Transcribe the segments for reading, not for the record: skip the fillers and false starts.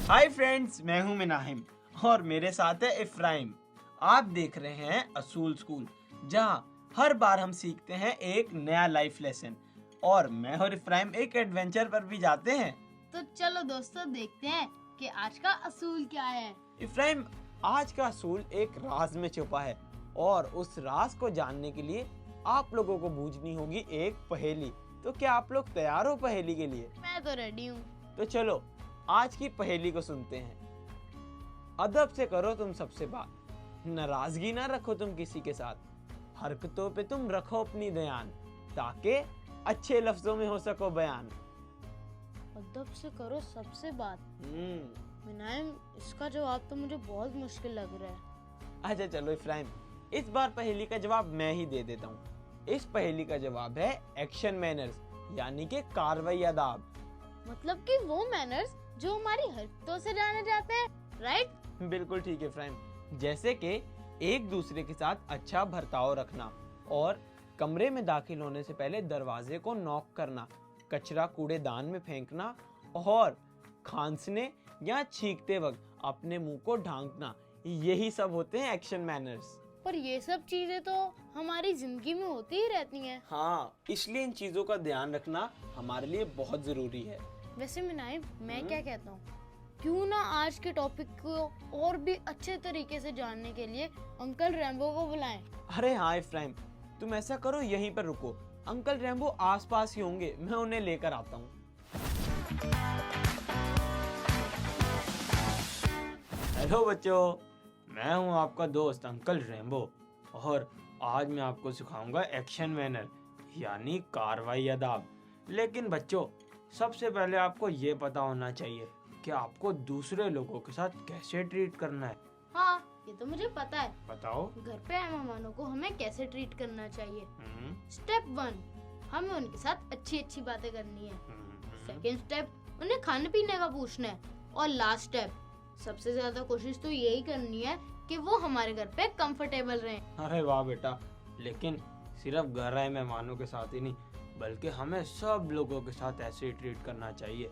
Hi friends, मैं हूं मिनाहिम और मेरे साथ है इफ्राइम। आप देख रहे हैं असूल स्कूल, जहां हर बार हम सीखते हैं एक नया लाइफ लेसन। और मैं और इफ्राइम एक एडवेंचर पर भी जाते हैं। तो चलो दोस्तों देखते हैं कि आज का असूल क्या है। इफ्राइम, आज का असूल एक राज में छुपा है और उस राज को जानने के लिए आप लोगों को बूझनी होगी एक पहेली। तो क्या आप लोग तैयार हो पहेली के लिए? मैं तो रेडी हूँ। तो चलो आज की पहेली को सुनते हैं। अदब से करो तुम सबसे बात, नाराजगी ना रखो तुम किसी के साथ, हरकतों पे तुम रखो अपनी ध्यान, ताकि अच्छे लफ्जों में हो सको बयान। अदब से करो सबसे बात। मिनाइम, इसका जवाब तो मुझे बहुत मुश्किल लग रहा है। अच्छा चलो इफ्राइम, इस बार पहेली का जवाब मैं ही दे देता हूँ। इस पहेली का जवाब है एक्शन मैनर्स, यानी कि कार्रवाई आदाब। मतलब कि वो मैनर्स जो हमारी हरकतों से जाने जाते हैं, राइट? बिल्कुल ठीक है फ्रेंड। जैसे कि एक दूसरे के साथ अच्छा बर्ताव रखना, और कमरे में दाखिल होने से पहले दरवाजे को नॉक करना, कचरा कूड़ेदान में फेंकना, और खांसने या छींकते वक्त अपने मुंह को ढांकना, यही सब होते हैं एक्शन मैनर्स। पर ये सब चीजें तो हमारी जिंदगी में होती ही रहती हैं। हाँ, इसलिए इन चीजों का ध्यान रखना हमारे लिए बहुत जरूरी है। वैसे मिनाइम, मैं क्या कहता हूँ, क्यों ना आज के टॉपिक को और भी अच्छे तरीके से जानने के लिए अंकल रैम्बो को बुलाएं। अरे हाँ इफ्राइम, तुम ऐसा करो, यहीं पर रुको, अंकल रैम्बो आसपास ही होंगे, मैं उन्हें लेकर आता हूँ। हेलो बच्चों, मैं हूँ आपका दोस्त अंकल रैम्बो, और आज मैं आपको सिखाऊंगा एक्शन मैनर, यानी कार्रवाई आदाब। लेकिन बच्चों, सबसे पहले आपको ये पता होना चाहिए कि आपको दूसरे लोगों के साथ कैसे ट्रीट करना है। हाँ, ये तो मुझे पता है। बताओ। घर पे आए मेहमानों को हमें कैसे ट्रीट करना चाहिए। स्टेप 1, हमें उनके साथ अच्छी अच्छी बातें करनी है। सेकंड स्टेप, उन्हें खाने पीने का पूछना है। और लास्ट स्टेप, सबसे ज्यादा कोशिश तो यही करनी है कि वो हमारे घर पे कंफर्टेबल रहें। अरे वाह बेटा, लेकिन सिर्फ घर आए मेहमानों के साथ ही नहीं, बल्कि हमें सब लोगों के साथ ऐसे ही ट्रीट करना चाहिए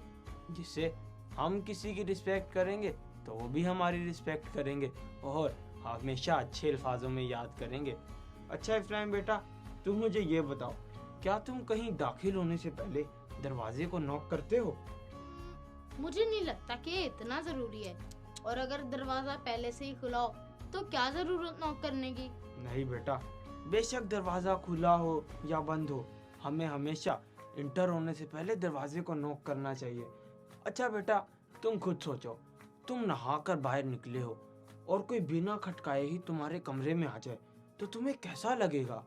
जिससे हम किसी की रिस्पेक्ट करेंगे तो वो भी हमारी रिस्पेक्ट करेंगे, और हमेशा अच्छे अल्फाजों में याद करेंगे। अच्छा इफ्राइम बेटा, तुम मुझे ये बताओ, क्या तुम कहीं दाखिल होने से पहले दरवाजे को नॉक करते हो? मुझे नहीं लगता कि ये इतना जरूरी है, और अगर दरवाजा पहले से ही खुला हो तो क्या जरूरत नॉक करने की। नहीं बेटा, बेशक दरवाजा खुला हो या बंद हो, हमें हमेशा इंटर होने से पहले दरवाजे को नॉक करना चाहिए। अच्छा बेटा, तुम खुद सोचो, तुम नहाकर बाहर निकले हो और कोई बिना खटकाए ही तुम्हारे कमरे में आ जाए तो तुम्हें कैसा लगेगा?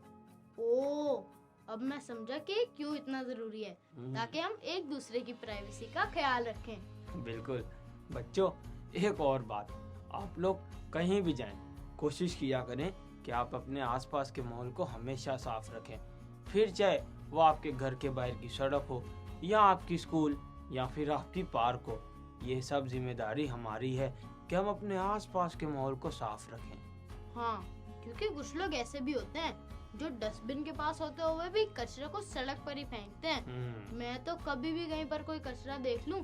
ओह, अब मैं समझा कि क्यों इतना जरूरी है, ताकि हम एक दूसरे की प्राइवेसी का ख्याल रखें। बिल्कुल। बच्चों, एक और बात, आप लोग कहीं भी जाएं, कोशिश किया करें कि आप अपने आसपास के माहौल को हमेशा साफ रखें। फिर चाहे वो आपके घर के बाहर की सड़क हो, या आपकी स्कूल, या फिर आपकी पार्क हो, ये सब जिम्मेदारी हमारी है कि हम अपने आसपास के माहौल को साफ रखें। हाँ, क्योंकि कुछ लोग ऐसे भी होते हैं जो डस्टबिन के पास होते हुए भी कचरे को सड़क पर ही फेंकते हैं। मैं तो कभी भी कहीं पर कोई कचरा देख लूं,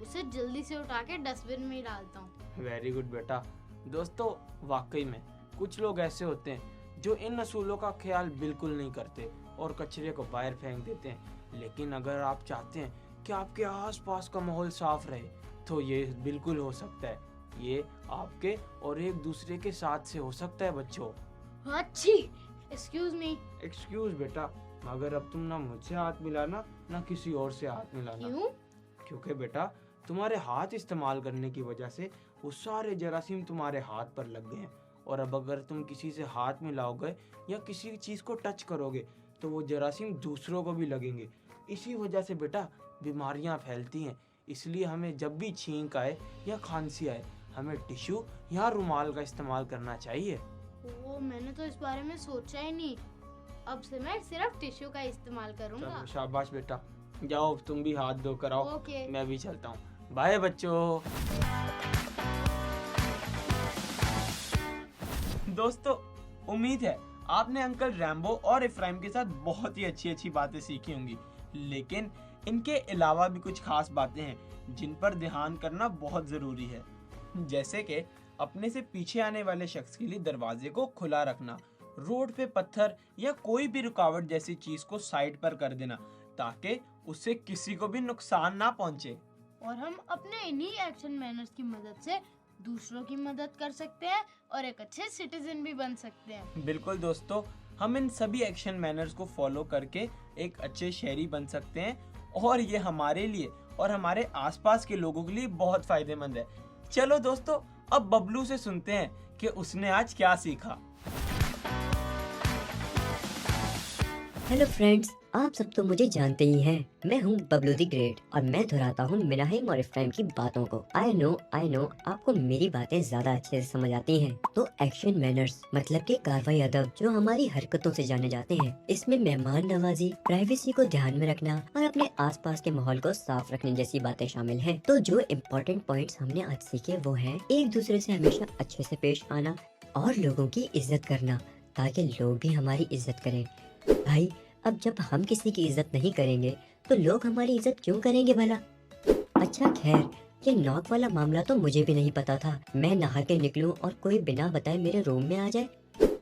उसे जल्दी से उठा के डस्टबिन में ही डालता हूँ। वेरी गुड बेटा। दोस्तों, वाकई में कुछ लोग ऐसे होते हैं जो इन असूलों का ख्याल बिल्कुल नहीं करते और कचरे को बाहर फेंक देते हैं। लेकिन अगर आप चाहते हैं कि आपके आसपास का माहौल साफ रहे, तो ये बिल्कुल हो सकता है। ये आपके और एक दूसरे के साथ से हो सकता है बच्चों। अच्छी, एक्सक्यूज मी। एक्सक्यूज बेटा, मगर अब तुम ना मुझसे हाथ मिलाना ना किसी और से हाथ मिलाना। क्यों? क्योंकि बेटा, तुम्हारे हाथ इस्तेमाल करने की वजह से वो सारे जरासीम तुम्हारे हाथ पर लग गए हैं, और अब अगर तुम किसी से हाथ मिलाओगे या किसी चीज को टच करोगे तो वो जरासीम दूसरों को भी लगेंगे। इसी वजह से बेटा बीमारियां फैलती हैं। इसलिए हमें जब भी छींक आए या खांसी आए, हमें टिश्यू या रुमाल का इस्तेमाल करना चाहिए। ओह, मैंने तो इस बारे में सोचा ही नहीं। अब से मैं सिर्फ टिश्यू का इस्तेमाल करूंगा। चलो शाबाश बेटा, जाओ तुम भी हाथ धो कर आओ। ओके। मैं भी चलता हूँ। बाय बच्चों। दोस्तों, उम्मीद है आपने अंकल रैम्बो और इफ्राइम के साथ बहुत ही अच्छी अच्छी बातें सीखी होंगी। लेकिन इनके अलावा भी कुछ खास बातें हैं जिन पर ध्यान करना बहुत ज़रूरी है, जैसे कि अपने से पीछे आने वाले शख्स के लिए दरवाजे को खुला रखना, रोड पे पत्थर या कोई भी रुकावट जैसी चीज़ को साइड पर कर देना ताकि उससे किसी को भी नुकसान ना पहुंचे। और हम अपने इन्हीं एक्शन मैनर्स की मदद से दूसरों की मदद कर सकते हैं और एक अच्छे सिटीजन भी बन सकते हैं। बिल्कुल दोस्तों, हम इन सभी एक्शन मैनर्स को फॉलो करके एक अच्छे शहरी बन सकते हैं और ये हमारे लिए और हमारे आसपास के लोगों के लिए बहुत फायदेमंद है। चलो दोस्तों, अब बबलू से सुनते हैं कि उसने आज क्या सीखा। हेलो फ्रेंड्स, आप सब तो मुझे जानते ही हैं। मैं हूँ बबलू द ग्रेट और मैं दोहराता हूँ मिनाहिम और इफ्राहिम की बातों को। आई नो आपको मेरी बातें ज्यादा अच्छे से समझ आती हैं। तो एक्शन मैनर्स मतलब कि कार्रवाई अदब जो हमारी हरकतों से जाने जाते हैं, इसमें मेहमान नवाजी, प्राइवेसी को ध्यान में रखना और अपने आसपास के माहौल को साफ रखने जैसी बातें शामिल हैं। तो जो इम्पोर्टेंट पॉइंट्स हमने आज सीखे वो है एक दूसरे से हमेशा अच्छे से पेश आना और लोगों की इज्जत करना ताकि लोग भी हमारी इज्जत करें। भाई, अब जब हम किसी की इज्जत नहीं करेंगे तो लोग हमारी इज्जत क्यों करेंगे भला? अच्छा खैर, ये नॉक वाला मामला तो मुझे भी नहीं पता था। मैं नहा के निकलूं और कोई बिना बताए मेरे रूम में आ जाए?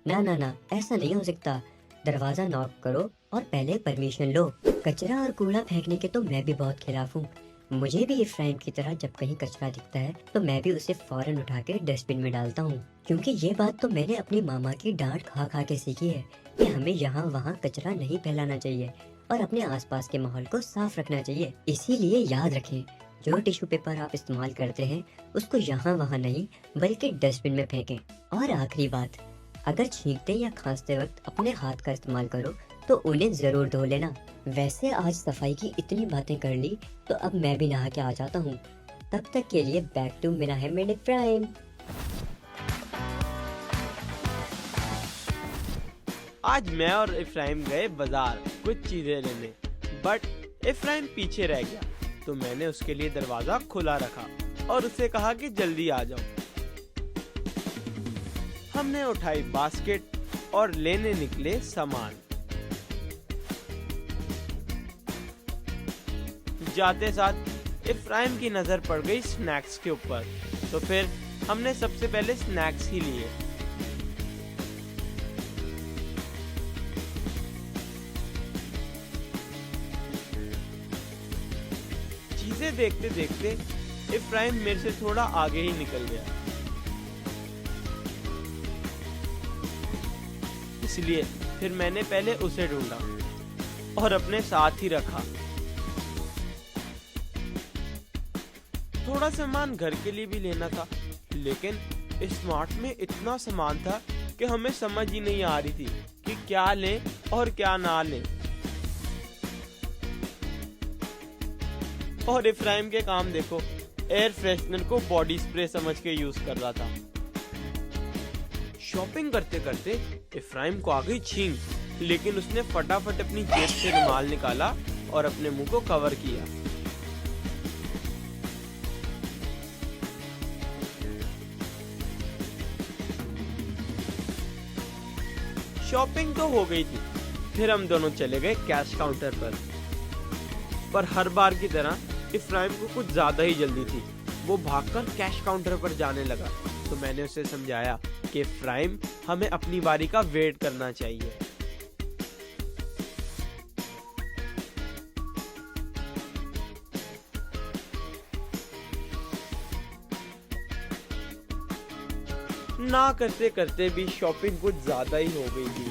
ना, ऐसा नहीं हो सकता। दरवाजा नॉक करो और पहले परमिशन लो। कचरा और कूड़ा फेंकने के तो मैं भी बहुत खिलाफ हूँ। मुझे भी इफ्राहिम की तरह जब कहीं कचरा दिखता है तो मैं भी उसे फौरन उठा के डस्टबिन में डालता हूँ, क्योंकि ये बात तो मैंने अपनी मामा की डांट खा खा के सीखी है कि हमें यहाँ वहाँ कचरा नहीं फैलाना चाहिए और अपने आसपास के माहौल को साफ रखना चाहिए। इसीलिए याद रखें, जो टिश्यू पेपर आप इस्तेमाल करते हैं उसको यहाँ वहाँ नहीं बल्कि डस्टबिन में फेंकें। और आखिरी बात, अगर छींकते या खांसते वक्त अपने हाथ का इस्तेमाल करो तो उन्हें जरूर धो लेना। वैसे आज सफाई की इतनी बातें कर ली तो अब मैं भी नहा के आ जाता हूँ। तब तक के लिए बैक टू मिनाहिम एंड इफ्राहिम। आज मैं और इफ्राहिम गए बाजार कुछ चीजें लेने, बट इफ्राहिम पीछे रह गया तो मैंने उसके लिए दरवाजा खुला रखा और उसे कहा कि जल्दी आ जाओ। हमने उठाई बास्केट और लेने निकले सामान। जाते साथ इफ्राहिम की नजर पड़ गई स्नैक्स के ऊपर, तो फिर हमने सबसे पहले स्नैक्स ही लिए। चीजें देखते देखते इफ्राहिम मेरे से थोड़ा आगे ही निकल गया, इसलिए फिर मैंने पहले उसे ढूंढा और अपने साथ ही रखा। थोड़ा सामान घर के लिए भी लेना था, लेकिन स्मार्ट में इतना सामान था कि हमें समझ ही नहीं आ रही थी कि क्या लें और क्या ना लें। और इफ्राहिम के काम देखो, एयर फ्रेशनर को बॉडी स्प्रे समझ के यूज कर रहा था। शॉपिंग करते करते इफ्राहिम को आ गई छींक, लेकिन उसने फटाफट अपनी जेब से रुमाल निकाला और अपने मुंह को कवर किया। शॉपिंग तो हो गई थी, फिर हम दोनों चले गए कैश काउंटर पर हर बार की तरह इफ्राहिम को कुछ ज्यादा ही जल्दी थी। वो भागकर कैश काउंटर पर जाने लगा, तो मैंने उसे समझाया कि इफ्राहिम, हमें अपनी बारी का वेट करना चाहिए। ना करते करते भी शॉपिंग कुछ ज्यादा ही हो गई थी,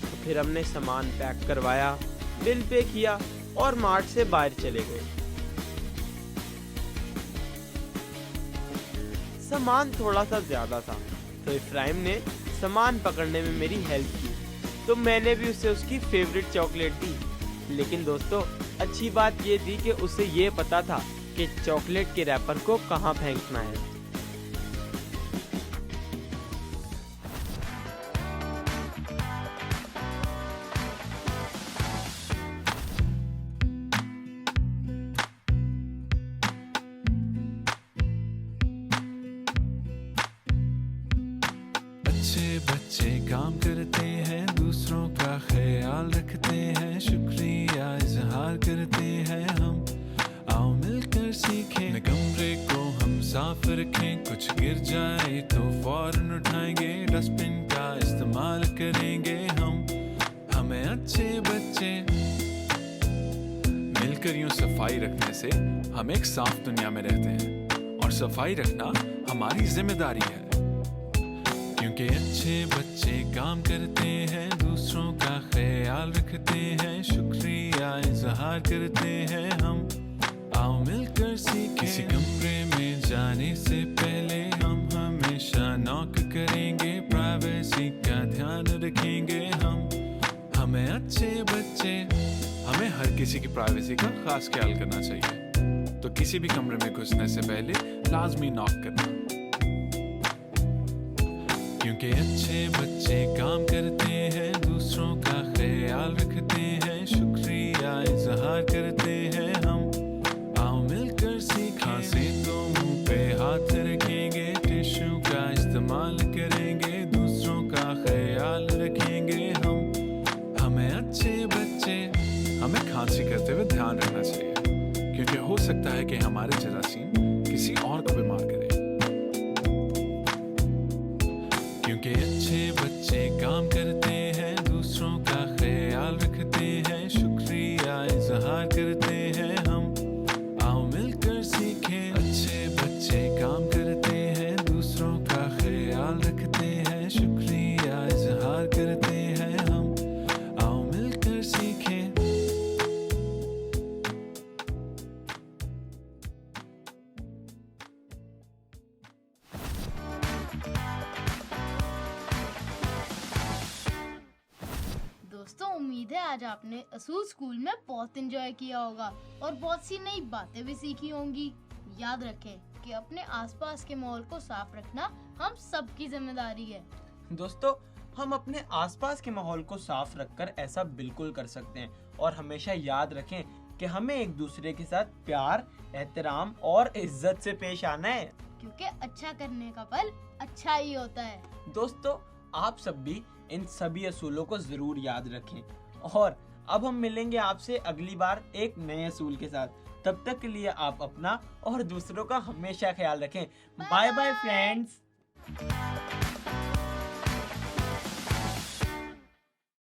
तो फिर हमने सामान पैक करवाया, बिल पे किया और मार्ट से बाहर चले गए। सामान थोड़ा सा ज्यादा था, तो इफ्राहिम ने सामान पकड़ने में मेरी हेल्प की, तो मैंने भी उसे उसकी फेवरेट चॉकलेट दी। लेकिन दोस्तों, अच्छी बात ये थी कि उसे ये पता था कि चॉकलेट के रैपर को कहाँ फेंकना है। बच्चे काम करते हैं, दूसरों का ख्याल रखते हैं, शुक्रिया इजहार इजहार करते हैं हम, आओ मिलकर सीखें। अपने कमरे को हम साफ रखें, कुछ गिर जाए तो फौरन उठाएंगे, डस्टबिन का इस्तेमाल करेंगे हम, हमें अच्छे बच्चे। मिलकर यूं सफाई रखने से हम एक साफ दुनिया में रहते हैं, और सफाई रखना हमारी जिम्मेदारी है, क्योंकि अच्छे बच्चे काम करते हैं, दूसरों का ख्याल रखते हैं, शुक्रिया इजहार करते हैं हम, आओ मिलकर सीखें। किसी कमरे में जाने से पहले हम हमेशा नॉक करेंगे, प्राइवेसी का ध्यान रखेंगे हम, हमें अच्छे बच्चे। हमें हर किसी की प्राइवेसी का खास ख्याल करना चाहिए, तो किसी भी कमरे में घुसने से पहले लाजमी नॉक करना, क्योंकि अच्छे बच्चे काम करते हैं, दूसरों का ख्याल रखते हैं, शुक्रिया इजहार करते हैं हम, आओ मिलकर सीखें। खांसे तो मुंह पे हाथ रखेंगे, टिश्यू का इस्तेमाल करेंगे, दूसरों का ख्याल रखेंगे हम, हमें अच्छे बच्चे। हमें खांसी करते हुए ध्यान रखना चाहिए, क्योंकि हो सकता है कि हमारे जरासीम किसी और को बीमार करे, क्योंकि अच्छे बच्चे काम करते हैं, दूसरों का ख्याल रखते हैं, शुक्रिया इजहार करते हैं हम, आओ मिलकर सीखें। अच्छे बच्चे काम करते हैं, दूसरों का ख्याल रखते हैं, शुक्रिया इजहार करते हैं हम, आओ मिलकर सीखें। दोस्तों, उम्मीद है आज आपने असूल स्कूल में बहुत एंजॉय किया होगा और बहुत सी नई बातें भी सीखी होंगी। याद रखें कि अपने आसपास के माहौल को साफ रखना हम सबकी जिम्मेदारी है। दोस्तों, हम अपने आसपास के माहौल को साफ रखकर ऐसा बिल्कुल कर सकते हैं, और हमेशा याद रखें कि हमें एक दूसरे के साथ प्यार, एहतराम और इज्जत से पेश आना है, क्योंकि अच्छा करने का फल अच्छा ही होता है। दोस्तों, आप सब भी इन सभी असूलों को जरूर याद रखें, और अब हम मिलेंगे आपसे अगली बार एक नए असूल के साथ। तब तक के लिए आप अपना और दूसरों का हमेशा ख्याल रखें। Bye bye friends.